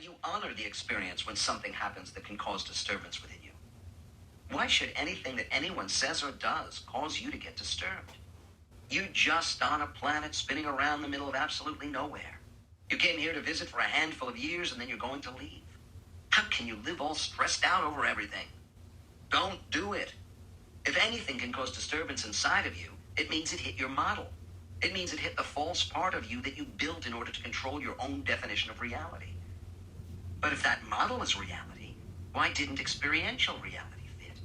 you honor the experience when something happens that can cause disturbance within you. Why should anything that anyone says or does cause you to get disturbed? You're just on a planet spinning around the middle of absolutely nowhere. You came here to visit for a handful of years and then you're going to leave. How can you live all stressed out over everything? Don't do it. If anything can cause disturbance inside of you, it means it hit your model. It means it hit the false part of you that you built in order to control your own definition of reality. But if that model is reality, why didn't experiential reality fit?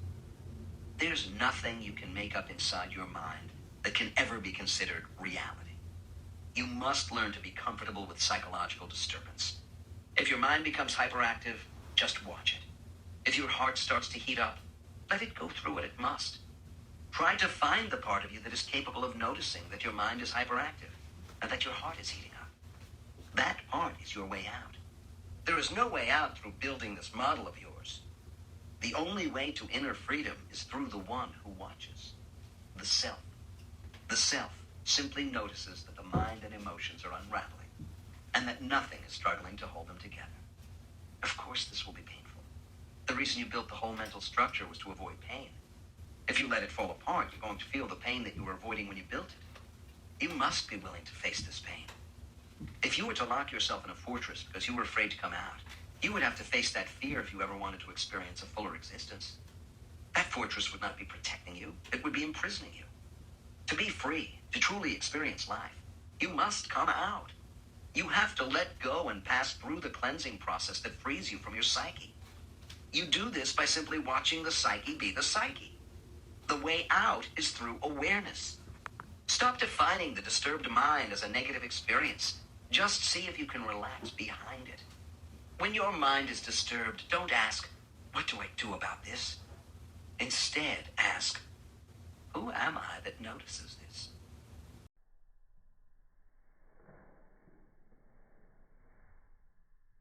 There's nothing you can make up inside your mind that can ever be considered reality. You must learn to be comfortable with psychological disturbance. If your mind becomes hyperactive, just watch it. If your heart starts to heat up, let it go through what it must. Try to find the part of you that is capable of noticing that your mind is hyperactive and that your heart is heating up. That part is your way out. There is no way out through building this model of yours. The only way to inner freedom is through the one who watches, the self. The self simply notices that the mind and emotions are unraveling and that nothing is struggling to hold them together. Of course, this will be painful. The reason you built the whole mental structure was to avoid pain. If you let it fall apart, you're going to feel the pain that you were avoiding when you built it. You must be willing to face this pain. If you were to lock yourself in a fortress because you were afraid to come out, you would have to face that fear if you ever wanted to experience a fuller existence. That fortress would not be protecting you. It would be imprisoning you. To be free, to truly experience life, you must come out. You have to let go and pass through the cleansing process that frees you from your psyche. You do this by simply watching the psyche be the psyche. The way out is through awareness. Stop defining the disturbed mind as a negative experience. Just see if you can relax behind it. When your mind is disturbed, don't ask, what do I do about this? Instead, ask, who am I that notices this?